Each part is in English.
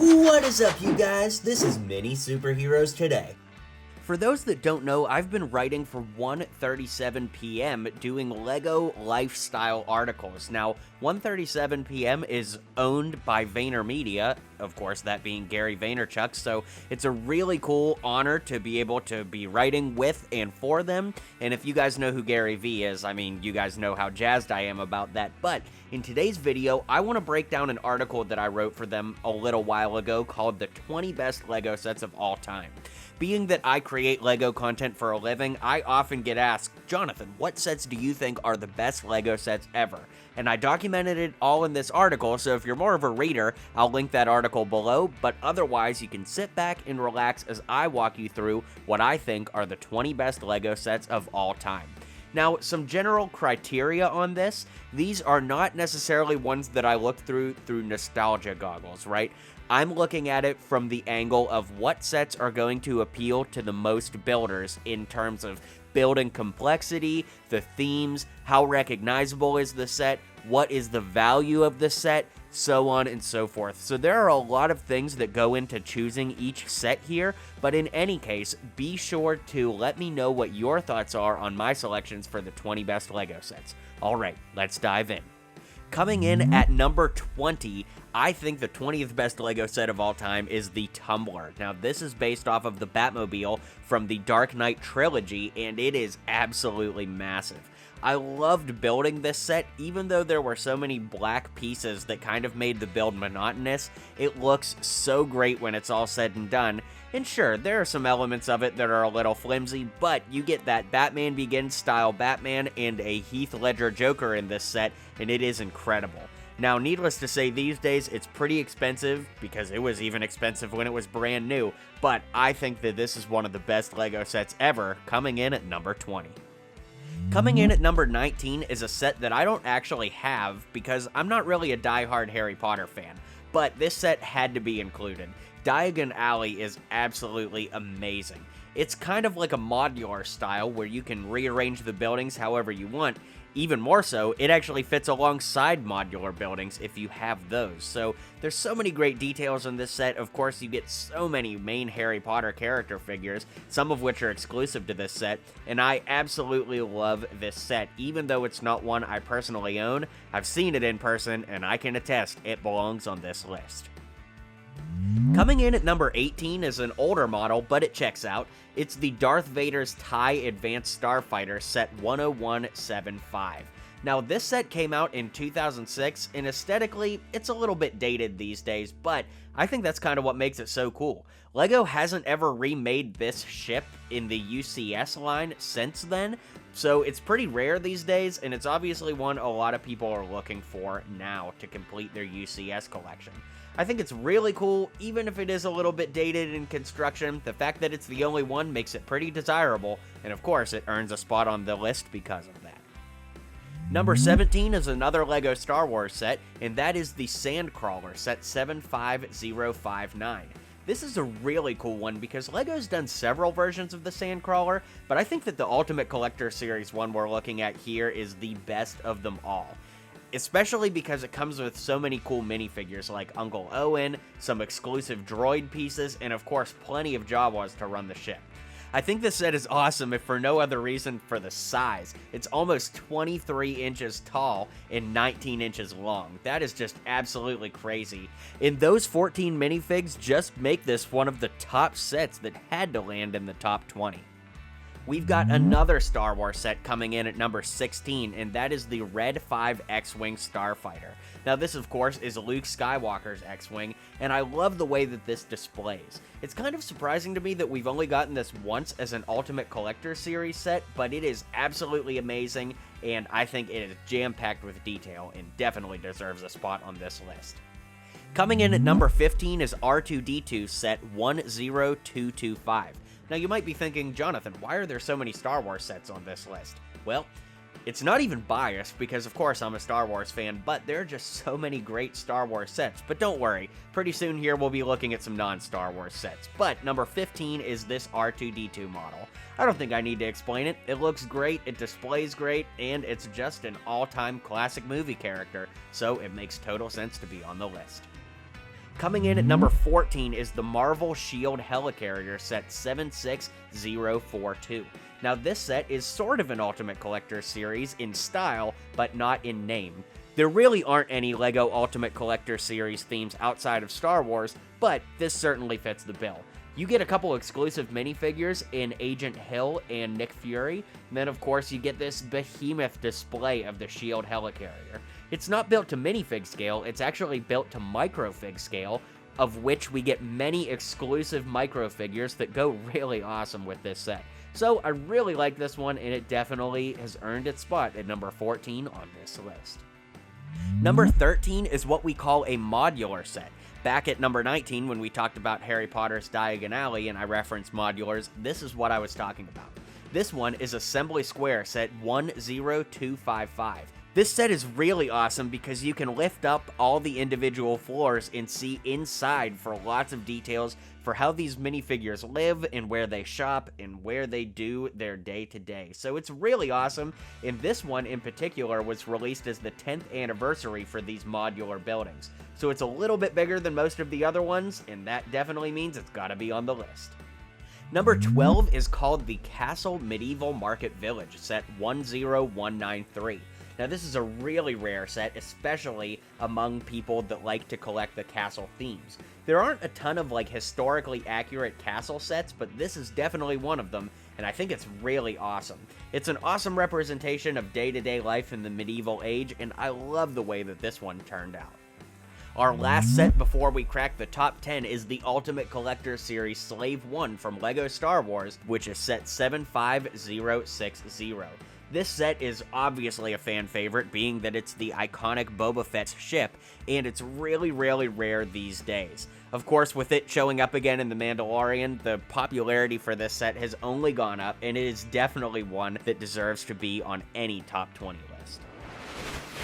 What is up, you guys? This is MiniSuperHeroes Today. For those that don't know, I've been writing for 1:37 p.m. doing LEGO lifestyle articles. Now, 1:37 p.m. is owned by VaynerMedia, of course, that being Gary Vaynerchuk, so it's a really cool honor to be able to be writing with and for them. And if you guys know who Gary V is, I mean, you guys know how jazzed I am about that. But in today's video, I want to break down an article that I wrote for them a little while ago called The 20 Best LEGO Sets of All Time. Being that I create LEGO content for a living, I often get asked, Jonathan, what sets do you think are the best LEGO sets ever? And I documented it all in this article, so if you're more of a reader, I'll link that article below, but otherwise you can sit back and relax as I walk you through what I think are the 20 best LEGO sets of all time. Now, some general criteria on this, these are not necessarily ones that I look through nostalgia goggles, right? I'm looking at it from the angle of what sets are going to appeal to the most builders in terms of building complexity, the themes, how recognizable is the set, what is the value of the set, so on and so forth. So there are a lot of things that go into choosing each set here, but in any case, be sure to let me know what your thoughts are on my selections for the 20 best LEGO sets. Alright, let's dive in. Coming in at number 20, I think the 20th best LEGO set of all time is the Tumbler. Now, this is based off of the Batmobile from the Dark Knight trilogy, and it is absolutely massive. I loved building this set, even though there were so many black pieces that kind of made the build monotonous. It looks so great when it's all said and done. And sure, there are some elements of it that are a little flimsy, but you get that Batman Begins style Batman and a Heath Ledger Joker in this set, and it is incredible. Now, needless to say, these days it's pretty expensive, because it was even expensive when it was brand new, but I think that this is one of the best LEGO sets ever, coming in at number 20. Coming in at number 19 is a set that I don't actually have because I'm not really a die-hard Harry Potter fan, but this set had to be included. Diagon Alley is absolutely amazing. It's kind of like a modular style where you can rearrange the buildings however you want. Even more so, it actually fits alongside modular buildings if you have those. So there's so many great details in this set. Of course, you get so many main Harry Potter character figures, some of which are exclusive to this set, and I absolutely love this set. Even though it's not one I personally own, I've seen it in person, and I can attest it belongs on this list. Coming in at number 18 is an older model, but it checks out. It's the Darth Vader's TIE Advanced Starfighter Set 10175. Now, this set came out in 2006, and aesthetically, it's a little bit dated these days, but I think that's kind of what makes it so cool. LEGO hasn't ever remade this ship in the UCS line since then, so it's pretty rare these days, and it's obviously one a lot of people are looking for now to complete their UCS collection. I think it's really cool, even if it is a little bit dated in construction. The fact that it's the only one makes it pretty desirable, and of course, it earns a spot on the list because of that. Number 17 is another LEGO Star Wars set, and that is the Sandcrawler Set 75059. This is a really cool one because LEGO's done several versions of the Sandcrawler, but I think that the Ultimate Collector Series one we're looking at here is the best of them all. Especially because it comes with so many cool minifigures like Uncle Owen, some exclusive droid pieces, and of course plenty of Jawas to run the ship. I think this set is awesome if for no other reason for the size. It's almost 23 inches tall and 19 inches long. That is just absolutely crazy. And those 14 minifigs just make this one of the top sets that had to land in the top 20. We've got another Star Wars set coming in at number 16, and that is the Red 5 X-Wing Starfighter. Now, this, of course, is Luke Skywalker's X-Wing, and I love the way that this displays. It's kind of surprising to me that we've only gotten this once as an Ultimate Collector Series set, but it is absolutely amazing, and I think it is jam-packed with detail, and definitely deserves a spot on this list. Coming in at number 15 is R2-D2 Set 10225. Now, you might be thinking, Jonathan, why are there so many Star Wars sets on this list? Well, it's not even biased, because of course I'm a Star Wars fan, but there are just so many great Star Wars sets. But don't worry, pretty soon here we'll be looking at some non-Star Wars sets. But number 15 is this R2-D2 model. I don't think I need to explain it. It looks great, it displays great, and it's just an all-time classic movie character, so it makes total sense to be on the list. Coming in at number 14 is the Marvel Shield Helicarrier set 76042. Now this set is sort of an Ultimate Collector Series in style, but not in name. There really aren't any LEGO Ultimate Collector Series themes outside of Star Wars, but this certainly fits the bill. You get a couple exclusive minifigures in Agent Hill and Nick Fury, and then of course you get this behemoth display of the Shield Helicarrier. It's not built to minifig scale, it's actually built to microfig scale, of which we get many exclusive microfigures that go really awesome with this set. So I really like this one, and it definitely has earned its spot at number 14 on this list. Number 13 is what we call a modular set. Back at number 19, when we talked about Harry Potter's Diagon Alley and I referenced modulars, this is what I was talking about. This one is Assembly Square set 10255. This set is really awesome because you can lift up all the individual floors and see inside for lots of details for how these minifigures live and where they shop and where they do their day-to-day. So it's really awesome, and this one in particular was released as the 10th anniversary for these modular buildings. So it's a little bit bigger than most of the other ones, and that definitely means it's gotta be on the list. Number 12 is called the Castle Medieval Market Village, set 10193. Now this is a really rare set, especially among people that like to collect the castle themes. There aren't a ton of historically accurate castle sets, but this is definitely one of them, and I think it's really awesome. It's an awesome representation of day-to-day life in the medieval age, and I love the way that this one turned out. Our last set before we crack the top 10 is the Ultimate Collector Series Slave 1 from LEGO Star Wars, which is set 75060. This set is obviously a fan favorite, being that it's the iconic Boba Fett's ship, and it's really rare these days. Of course, with it showing up again in The Mandalorian, the popularity for this set has only gone up, and it is definitely one that deserves to be on any top 20 list.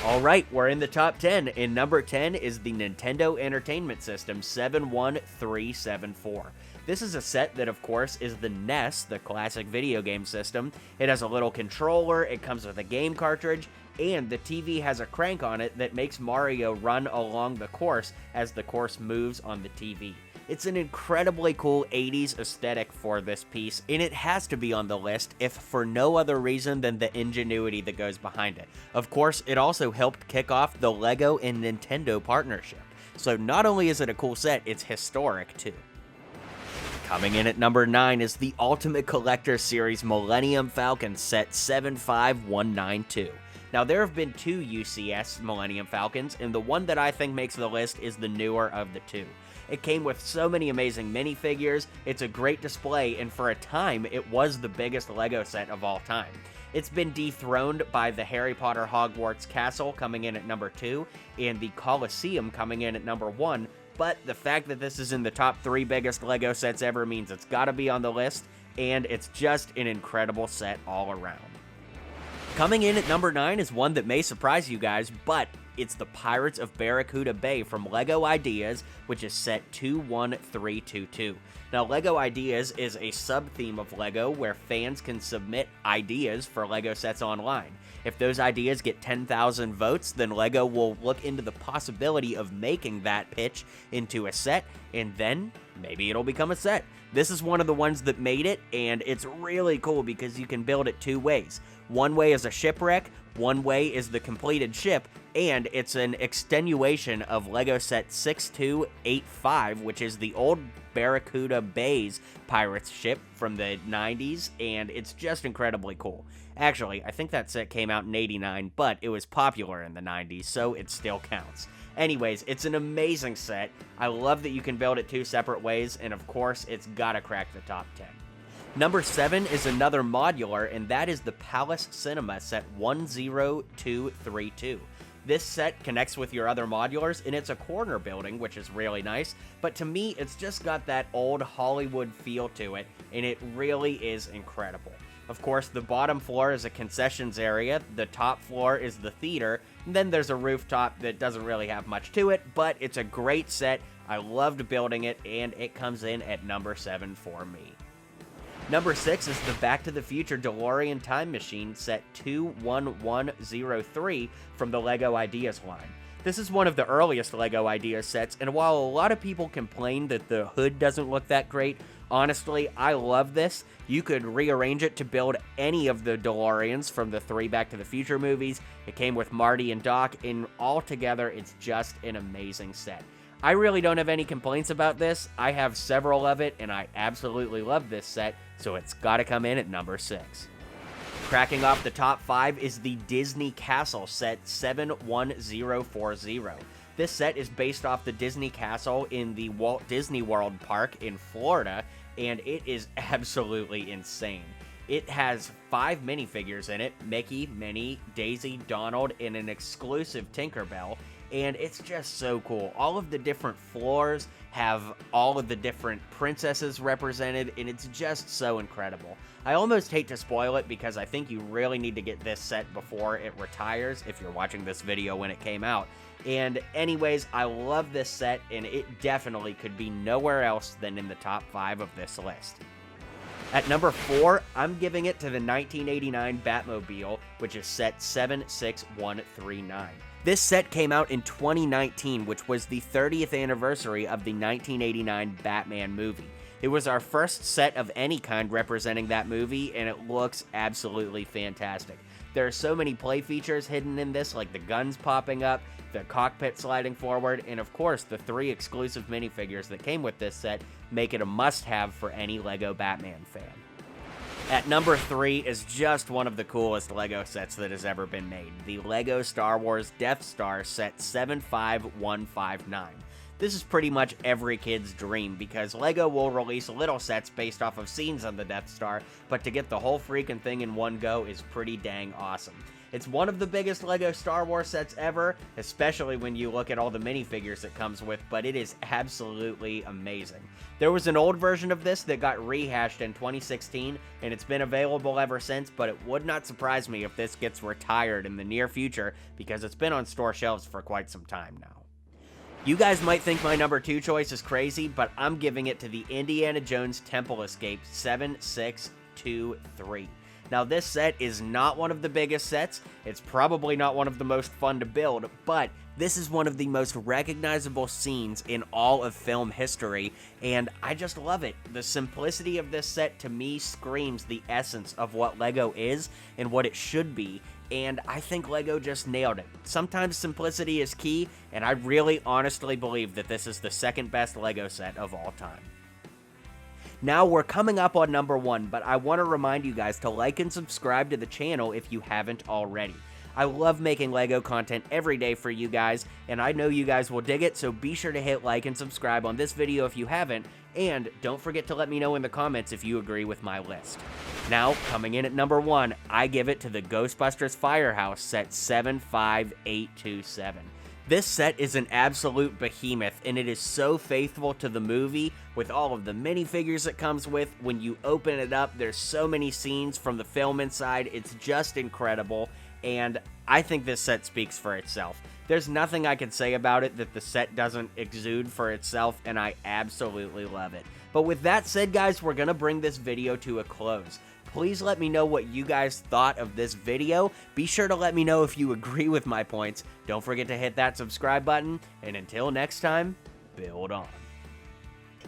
Alright, we're in the top 10, and number 10 is the Nintendo Entertainment System 71374. This is a set that, of course, is the NES, the classic video game system. It has a little controller, it comes with a game cartridge, and the TV has a crank on it that makes Mario run along the course as the course moves on the TV. It's an incredibly cool 80s aesthetic for this piece, and it has to be on the list if for no other reason than the ingenuity that goes behind it. Of course, it also helped kick off the LEGO and Nintendo partnership. So not only is it a cool set, it's historic too. Coming in at number 9 is the Ultimate Collector Series Millennium Falcon set 75192. Now, there have been two UCS Millennium Falcons, and the one that I think makes the list is the newer of the two. It came with so many amazing minifigures, it's a great display, and for a time, it was the biggest LEGO set of all time. It's been dethroned by the Harry Potter Hogwarts Castle coming in at number 2, and the Colosseum coming in at number 1, but the fact that this is in the top 3 biggest LEGO sets ever means it's gotta be on the list, and it's just an incredible set all around. Coming in at number 9 is one that may surprise you guys, but it's the Pirates of Barracuda Bay from LEGO Ideas, which is set 21322. Now, LEGO Ideas is a sub-theme of LEGO where fans can submit ideas for LEGO sets online. If those ideas get 10,000 votes, then LEGO will look into the possibility of making that pitch into a set, and then maybe it'll become a set. This is one of the ones that made it, and it's really cool because you can build it two ways. One way is a shipwreck, one way is the completed ship, and it's an extenuation of LEGO set 6285, which is the old Barracuda Bay's pirates ship from the 90s, and it's just incredibly cool. Actually, I think that set came out in 89, but it was popular in the 90s, so it still counts. Anyways, it's an amazing set. I love that you can build it two separate ways, and of course, it's gotta crack the top 10. Number 7 is another modular, and that is the Palace Cinema set 10232. This set connects with your other modulars, and it's a corner building, which is really nice, but to me, it's just got that old Hollywood feel to it, and it really is incredible. Of course, the bottom floor is a concessions area, the top floor is the theater, and then there's a rooftop that doesn't really have much to it, but it's a great set. I loved building it, and it comes in at number 7 for me. Number 6 is the Back to the Future DeLorean Time Machine set 21103 from the LEGO Ideas line. This is one of the earliest LEGO Idea sets, and while a lot of people complain that the hood doesn't look that great, honestly, I love this. You could rearrange it to build any of the DeLoreans from the 3 Back to the Future movies. It came with Marty and Doc, and altogether, it's just an amazing set. I really don't have any complaints about this. I have several of it, and I absolutely love this set, so it's gotta come in at number 6. Cracking off the top 5 is the Disney Castle set 71040. This set is based off the Disney Castle in the Walt Disney World Park in Florida, and it is absolutely insane. It has 5 minifigures in it: Mickey, Minnie, Daisy, Donald, and an exclusive Tinkerbell, and it's just so cool. All of the different floors have all of the different princesses represented, and it's just so incredible. I almost hate to spoil it because I think you really need to get this set before it retires if you're watching this video when it came out. And anyways, I love this set, and it definitely could be nowhere else than in the top 5 of this list. At number 4, I'm giving it to the 1989 Batmobile, which is set 76139. This set came out in 2019, which was the 30th anniversary of the 1989 Batman movie. It was our first set of any kind representing that movie, and it looks absolutely fantastic. There are so many play features hidden in this, like the guns popping up, the cockpit sliding forward, and of course, the 3 exclusive minifigures that came with this set make it a must-have for any LEGO Batman fan. At number 3 is just one of the coolest LEGO sets that has ever been made, the LEGO Star Wars Death Star set 75159. This is pretty much every kid's dream, because LEGO will release little sets based off of scenes on the Death Star, but to get the whole freaking thing in one go is pretty dang awesome. It's one of the biggest LEGO Star Wars sets ever, especially when you look at all the minifigures it comes with, but it is absolutely amazing. There was an old version of this that got rehashed in 2016, and it's been available ever since, but it would not surprise me if this gets retired in the near future, because it's been on store shelves for quite some time now. You guys might think my number 2 choice is crazy, but I'm giving it to the Indiana Jones Temple Escape 7623. Now, this set is not one of the biggest sets, it's probably not one of the most fun to build, but this is one of the most recognizable scenes in all of film history, and I just love it. The simplicity of this set, to me, screams the essence of what LEGO is and what it should be, and I think LEGO just nailed it. Sometimes simplicity is key, and I really honestly believe that this is the second best LEGO set of all time. Now, we're coming up on number 1, but I want to remind you guys to like and subscribe to the channel if you haven't already. I love making LEGO content every day for you guys, and I know you guys will dig it, so be sure to hit like and subscribe on this video if you haven't, and don't forget to let me know in the comments if you agree with my list. Now, coming in at number 1, I give it to the Ghostbusters Firehouse set 75827. This set is an absolute behemoth, and it is so faithful to the movie with all of the minifigures it comes with. When you open it up, there's so many scenes from the film inside. It's just incredible, and I think this set speaks for itself. There's nothing I can say about it that the set doesn't exude for itself, and I absolutely love it. But with that said, guys, we're going to bring this video to a close. Please let me know what you guys thought of this video. Be sure to let me know if you agree with my points. Don't forget to hit that subscribe button, and until next time, build on.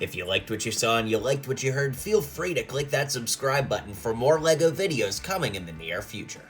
If you liked what you saw and you liked what you heard, feel free to click that subscribe button for more LEGO videos coming in the near future.